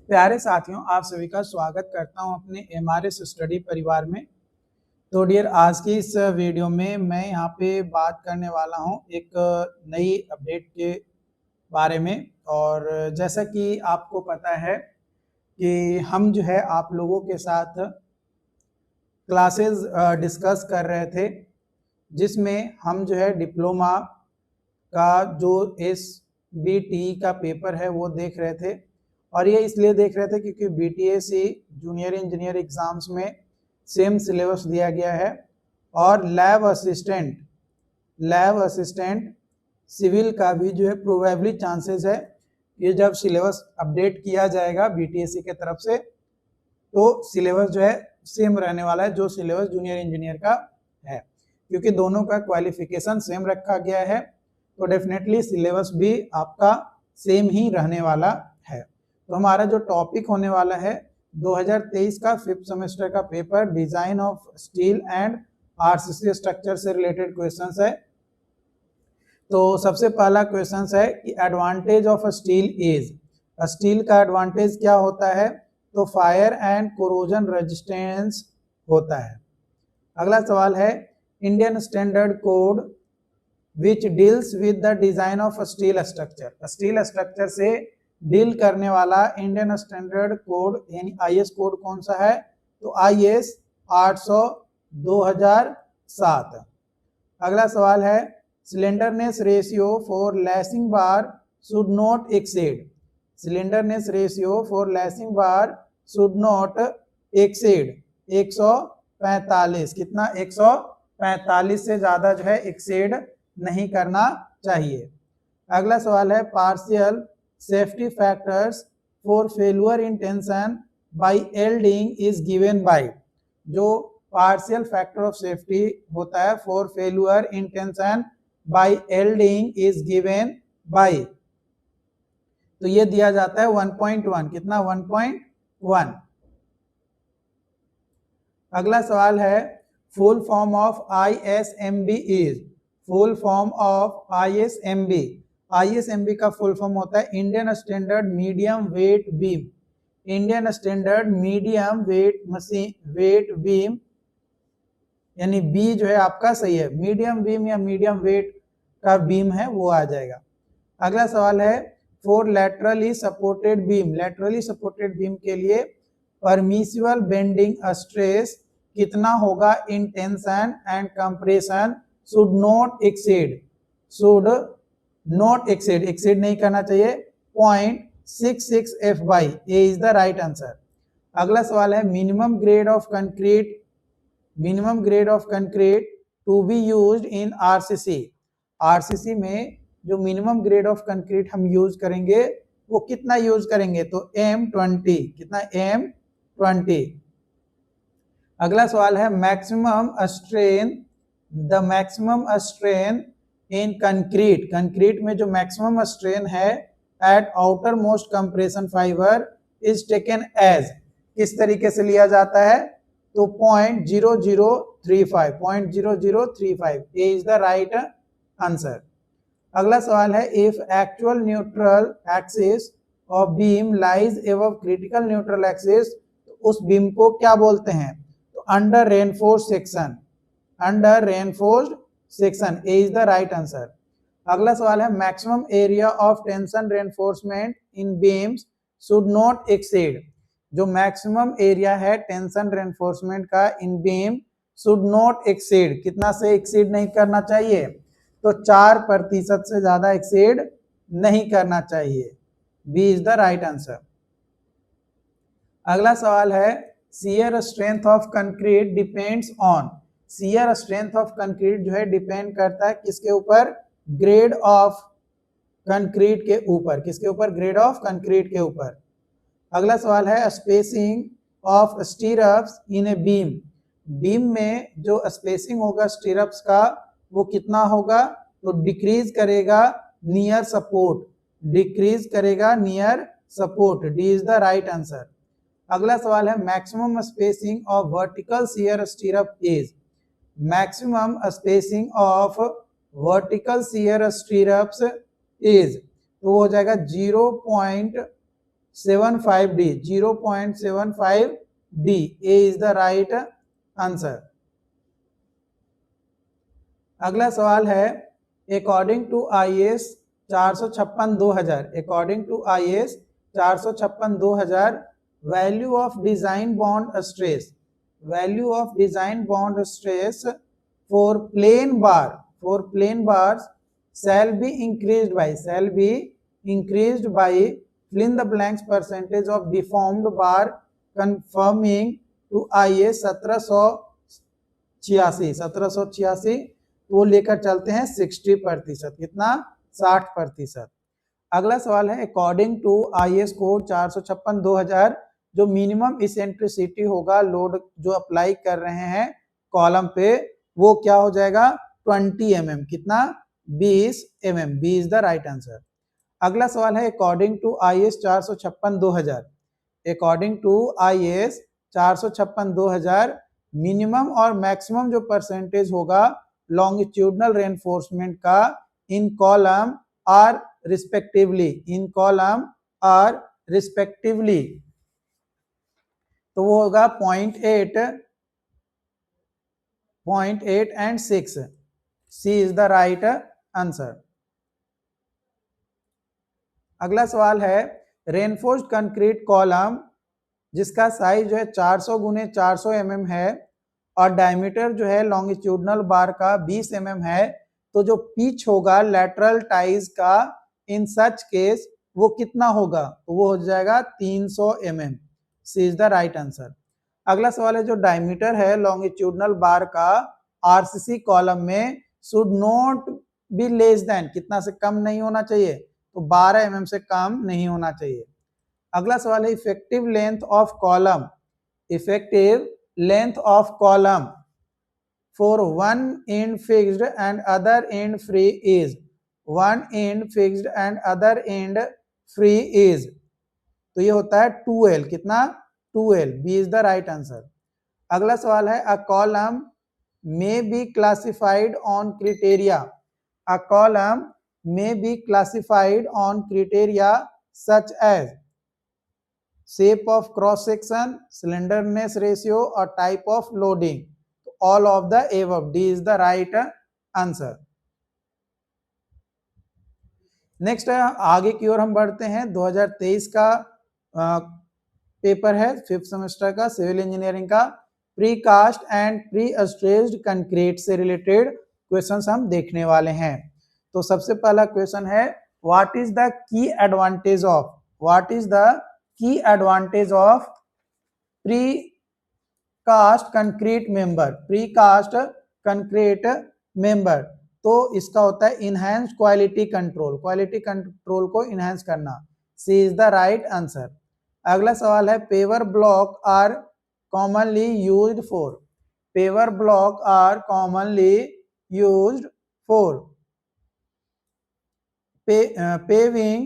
प्यारे साथियों, आप सभी का स्वागत करता हूं अपने एमआरएस स्टडी परिवार में। तो डियर, आज की इस वीडियो में मैं यहाँ पे बात करने वाला हूं एक नई अपडेट के बारे में। और जैसा कि आपको पता है कि हम जो है आप लोगों के साथ क्लासेस डिस्कस कर रहे थे, जिसमें हम जो है डिप्लोमा का जो SBTE का पेपर है वो देख रहे थे। और ये इसलिए देख रहे थे क्योंकि BTSC जूनियर इंजीनियर एग्जाम्स में सेम सिलेबस दिया गया है, और लैब असिस्टेंट सिविल का भी जो है प्रोबेबली चांसेस है ये जब सिलेबस अपडेट किया जाएगा BTSC के तरफ से तो सिलेबस जो है सेम रहने वाला है जो सिलेबस जूनियर इंजीनियर का है, क्योंकि दोनों का क्वालिफिकेशन सेम रखा गया है। तो डेफिनेटली सिलेबस भी आपका सेम ही रहने वाला है। तो हमारा जो टॉपिक होने वाला है 2023 का 5th सेमेस्टर का paper design of steel and RCC structure से रिलेटेड क्वेश्चंस है। तो सबसे पहला क्वेश्चंस है कि advantage of steel is, steel का एडवांटेज क्या होता है? तो फायर एंड कोरोजन रेजिस्टेंस होता है। अगला सवाल है Indian standard code which deals with the design of steel structure, steel structure से डील करने वाला इंडियन स्टैंडर्ड कोड यानी IS कोड कौन सा है? तो IS 800 2007। अगला सवाल है slenderness ratio for lacing bar should not exceed, slenderness ratio for lacing bar should not exceed 145। कितना? 145 से ज्यादा जो है एक्सीड नहीं करना चाहिए। अगला सवाल है partial safety factors for failure in tension by yielding is given by, जो पार्शियल फैक्टर ऑफ सेफ्टी होता है for failure in tension by yielding is given by, तो ये दिया जाता है 1.1। कितना? 1.1। अगला सवाल है full form of ISMB is, full form of ISMB, ISMB का फुल फॉर्म होता है Indian standard medium weight beam, Indian standard medium weight machine weight beam, यानी बी जो है आपका सही है, मीडियम बीम या मीडियम वेट का बीम है वो आ जाएगा। अगला सवाल है for laterally supported beam, laterally supported beam के लिए परमिसिबल बेंडिंग स्ट्रेस कितना होगा in tension and compression should not exceed, should not exceed, exceed नहीं करना चाहिए 0.66 F/, A is the right answer. अगला सवाल है minimum grade of concrete, minimum grade of concrete to be used in RCC, RCC में जो minimum grade of concrete हम use करेंगे वो कितना यूज करेंगे? तो M20। कितना? M20। अगला सवाल है maximum strain, the maximum strain in concrete, concrete में जो मैक्सिमम स्ट्रेन है at outer most compression fibre is taken as, किस तरीके से लिया जाता है? तो 0.0035, 0.0035, A is the right answer. अगला सवाल है if actual neutral axis of beam lies above critical neutral axis, तो उस बीम को क्या बोलते हैं? तो under reinforced section, under reinforced section, A is the right answer. अगला सवाल है maximum area of tension reinforcement in beams should not exceed, जो मैक्सिमम एरिया है टेंशन रेनफोर्समेंट का इन बीम शुड नॉट एक्सीड, कितना से एक्सीड नहीं करना चाहिए? तो 4% से ज्यादा एक्सीड नहीं करना चाहिए, B is the right answer. अगला सवाल है shear strength of concrete depends on, shear strength of concrete जो है डिपेंड करता है किसके ऊपर? ग्रेड ऑफ कंक्रीट के ऊपर, किसके ऊपर? ग्रेड ऑफ कंक्रीट के ऊपर। अगला सवाल है spacing of stirrups in a beam, beam में जो स्पेसिंग होगा स्टीरप्स का वो कितना होगा? तो डिक्रीज करेगा नियर सपोर्ट, डिक्रीज करेगा near support, D is the right answer. अगला सवाल है maximum spacing of vertical shear स्टीरअप is, maximum spacing of vertical shear स्टीरअप्स is, तो वो हो जाएगा 0.75D, 0.75D. A is the right answer. अगला सवाल है according to IS 456/2000, according to IS 456/2000 value of design bond stress, value of design bond stress for plain bars shall be increased by fill in the blanks percentage of deformed bar conforming to IS 1786 वो लेकर चलते हैं 60%, कितना 60%। अगला सवाल है according to IS code 456/2000 जो minimum eccentricity होगा लोड जो अप्लाई कर रहे हैं कॉलम पे वो क्या हो जाएगा 20 mm, कितना 20 mm। B is the right answer. अगला सवाल है according to IS 456/2000, according to IS 456/2000 minimum और मैक्सिमम जो परसेंटेज होगा लॉन्गिट्यूडनल रेनफोर्समेंट का इन कॉलम आर रिस्पेक्टिवली, तो वो होगा 0.8 and 6। C is the right answer. अगला सवाल है रेनफोर्स्ड कंक्रीट कॉलम जिसका साइज जो है 400 गुने 400 mm है और डायमीटर जो है लॉन्गिट्यूडनल बार का 20 mm है, तो जो पिच होगा लैटरल टाइज का इन सच केस वो कितना होगा, तो वो हो जाएगा 300 mm। C is the right answer. अगला सवाल है जो डायमीटर है लॉन्गिट्यूडनल बार का RCC कॉलम में should not be less than, कितना से कम नहीं होना चाहिए, तो 12 mm से कम नहीं होना चाहिए। अगला सवाल है effective length of column, effective length of column for one end fixed and other end free is, one end fixed and other end free is, तो ये होता है 2L, कितना 2L। B is the right answer. अगला सवाल है a column may be classified on criteria, a column may be classified on criteria such as shape of cross section, slenderness ratio or type of loading, all of the above। D is the right answer। Next आगे की ओर हम बढ़ते हैं। 2023 का paper है 5th semester का civil engineering का, precast and pre stressed concrete से रिलेटेड क्वेश्चंस हम देखने वाले हैं। तो सबसे पहला क्वेश्चन है what is the key advantage of, what is the key advantage of precast concrete member, precast concrete member, तो इसका होता है enhanced quality control, quality control को इनहैंस करना। C is the right answer. अगला सवाल है paver block are commonly used for, paver block are commonly used for paving,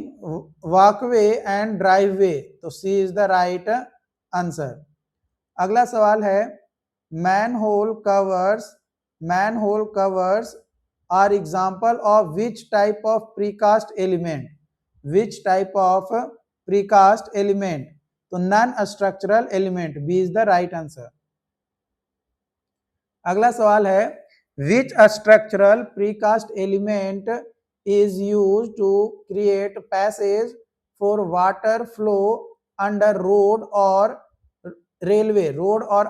walkway and driveway, तो C is the right answer। अगला सवाल है manhole covers are example of which type of precast element, which type of precast element, तो non structural element. B is the right answer. अगला सवाल है which structural precast element is use to create passage for water flow under road और railway, road और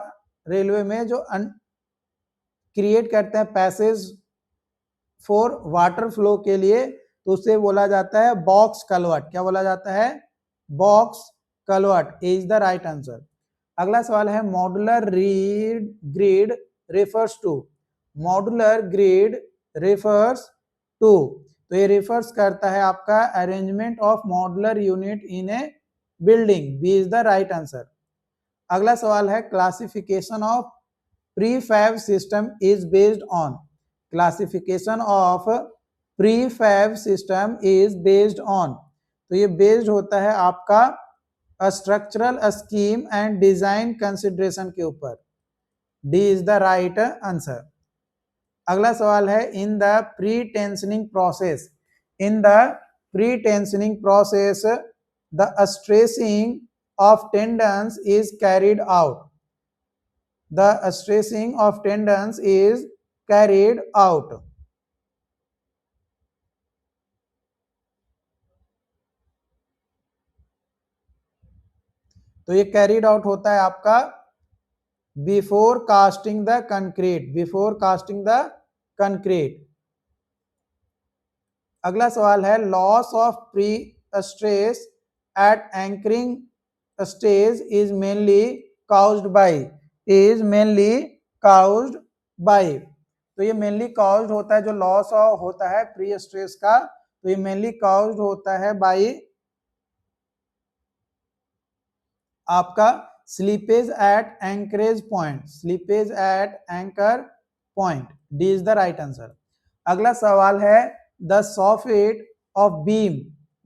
railway में जो create करते हैं पैसेज फॉर वाटर फ्लो के लिए, तो उसे बोला जाता है बॉक्स कलवर्ट। क्या बोला जाता है, box culvert. Is the right answer. अगला सवाल है modular grid refers to, modular grid refers to, तो ये रेफर्स करता है आपका arrangement of modular unit in a building. B is the right answer. अगला सवाल है classification of prefab system is based on, classification of prefab system is based on, तो ये बेस्ड होता है आपका structural scheme and design consideration के ऊपर। D is the right answer. अगला सवाल है in the pre tensioning process, in the pre tensioning process the stressing of tendons is carried out. The stressing of tendons is carried out. तो ये carried out होता है आपका before casting the concrete, before casting the concrete. अगला सवाल है loss of pre stress eight anchoring stage is mainly caused bye, is mainly caused bye. तो ये मेनली काउज्ड होता है, जो लॉस होता है प्री स्ट्रेस का, तो ये मेनली काउज्ड होता है बाय आपका slippage at anchorage point, slippage at anchor point, D is the right answer. अगला सवाल है the soffit of beam,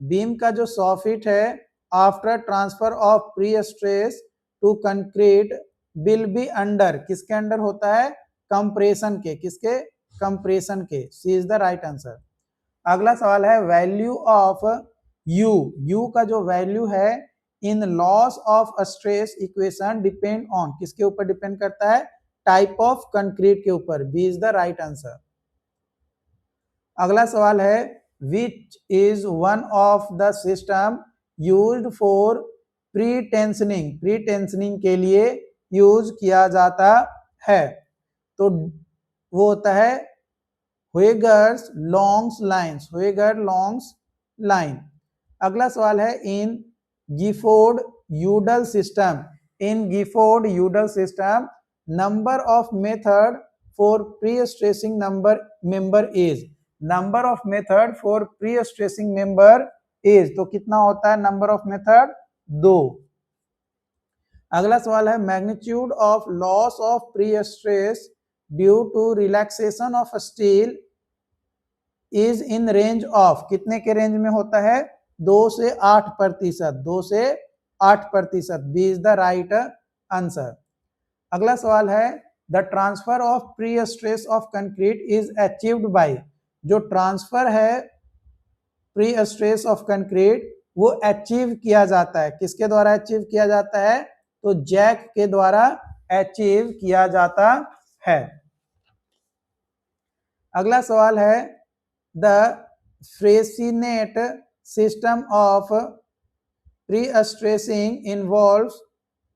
beam का जो सॉफिट है after transfer of prestress to concrete will be under, किसके अंडर होता है, कंप्रेशन के, किसके, कंप्रेशन के, C is the right answer. अगला सवाल है वैल्यू ऑफ यू, यू का जो वैल्यू है in loss of stress equation depend on, किसके ऊपर डिपेंड करता है, टाइप ऑफ कंक्रीट के ऊपर, B is the right answer. अगला सवाल है which is one of the system used for pretensioning, pretensioning के लिए यूज किया जाता है, तो वो होता है Hoyer's longs lines, Hoyer longs line. अगला सवाल है in Gifford Udall system, in Gifford Udall system number of method for pre stressing member is, number of method for pre stressing member is, तो कितना होता है नंबर ऑफ मेथड, 2। अगला सवाल है magnitude of loss of prestress due to relaxation of steel is in range of, कितने के range में होता है, 2 से 8%, 2 से 8%, B is the right answer. अगला सवाल है the transfer of prestress of concrete is achieved by, जो ट्रांसफर है प्री स्ट्रेस ऑफ कंक्रीट वो अचीव किया जाता है, किसके द्वारा अचीव किया जाता है, तो जैक के द्वारा अचीव किया जाता है। अगला सवाल है the Freyssinet system of pre stressing involves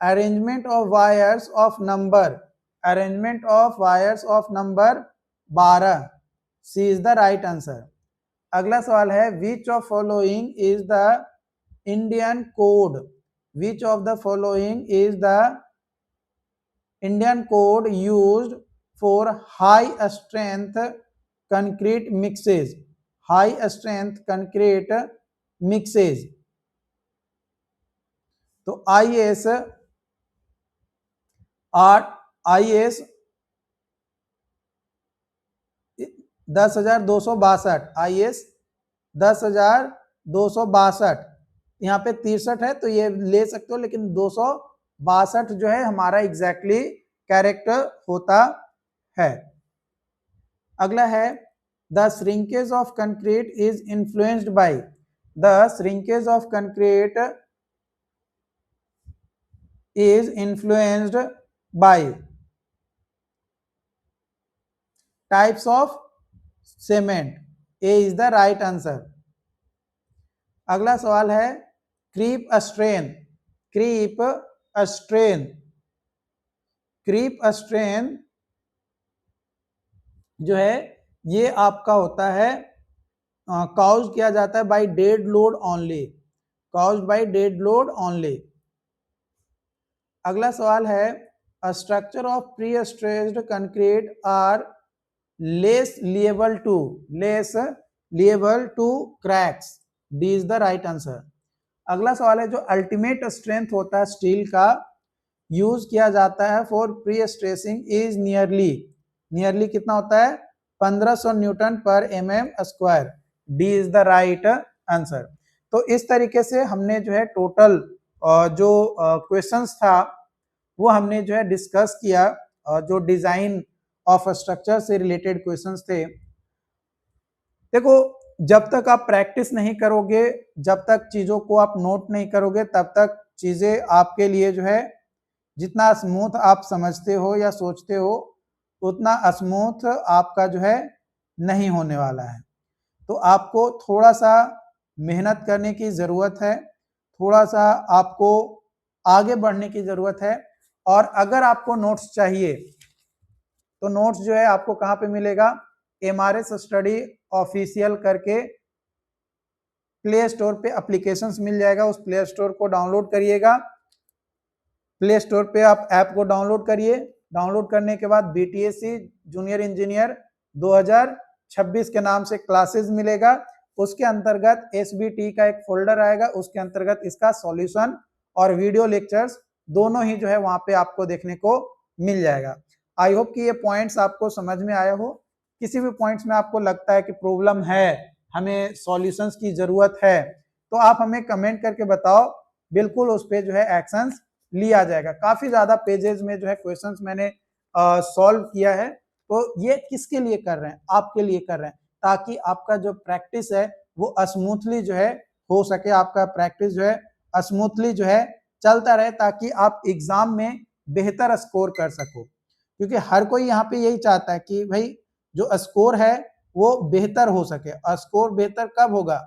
arrangement of wires of number, arrangement of wires of number 12, C is the right answer. अगला सवाल है which of following is the Indian code, which of the following is the Indian code used for high strength concrete mixes, high strength concrete mixes, तो IS 10,262, IS 10,262, यहाँ पे 63 है तो ये ले सकते हो, लेकिन 262 जो है हमारा एग्जैक्टली कैरेक्टर होता है। अगला है the shrinkage of concrete is influenced by, the shrinkage of concrete is influenced by types of cement, A is the right answer। अगला सवाल है creep strain, creep strain, creep strain जो है ये आपका होता है काउज किया जाता है by dead load only, caused by dead load only. अगला सवाल है structure of pre stressed concrete are less liable to, less liable to cracks, D is the right answer. अगला सवाल है जो अल्टीमेट स्ट्रेंथ होता है स्टील का यूज किया जाता है for pre stressing is nearly, nearly कितना होता है 1500 न्यूटन पर mm², D is the right answer. तो इस तरीके से हमने जो है टोटल जो क्वेश्चंस था वो हमने जो है डिस्कस किया, जो डिजाइन ऑफ स्ट्रक्चर से रिलेटेड क्वेश्चंस थे। देखो जब तक आप प्रैक्टिस नहीं करोगे, जब तक चीजों को आप नोट नहीं करोगे, तब तक चीजें आपके लिए जो है जितना स्मूथ आप समझते हो या सोचते हो उतना स्मूथ आपका जो है नहीं होने वाला है। तो आपको थोड़ा सा मेहनत करने की जरूरत है, थोड़ा सा आपको आगे बढ़ने की जरूरत है। और अगर आपको नोट्स चाहिए तो नोट्स जो है आपको कहां पे मिलेगा, एमआरएस स्टडी ऑफिशियल करके प्ले स्टोर पे एप्लीकेशंस मिल जाएगा, उस प्ले स्टोर को डाउनलोड करिएगा। प्ले स्टोर पे आप ऐप को डाउनलोड करिए। डाउनलोड करने के बाद बीटीएससी जूनियर इंजीनियर 2026 के नाम से क्लासेस मिलेगा। उसके अंतर्गत एसबीटी का एक फोल्डर आएगा, उसके अंतर्गत इसका सॉल्यूशन और वीडियो लेक्चर्स दोनों ही जो है वहां पे आपको देखने को मिल जाएगा। आई होप कि ये पॉइंट्स आपको समझ में आया हो। किसी भी पॉइंट्स में आपको लगता है कि प्रॉब्लम है, हमें सॉल्यूशंस की जरूरत है, तो आप हमें कमेंट करके बताओ, बिल्कुल उस पर जो है एक्शंस लिया जाएगा। काफी ज्यादा पेजेस में जो है क्वेश्चंस मैंने सॉल्व किया है। तो ये किसके लिए कर रहे हैं, आपके लिए कर रहे हैं, ताकि आपका जो प्रैक्टिस है वो स्मूथली जो है हो सके, आपका प्रैक्टिस जो है स्मूथली जो है चलता रहे, ताकि आप एग्जाम में बेहतर स्कोर कर सको। क्योंकि हर कोई यहाँ पे यही चाहता है कि भाई जो स्कोर है वो बेहतर हो सके। स्कोर बेहतर कब होगा,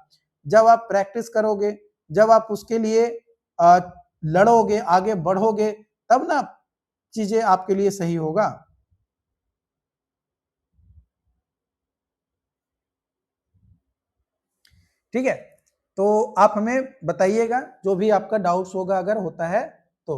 जब आप प्रैक्टिस करोगे, जब आप उसके लिए लड़ोगे, आगे बढ़ोगे, तब ना चीजें आपके लिए सही होगा। ठीक है, तो आप हमें बताइएगा जो भी आपका डाउट्स होगा अगर होता है तो।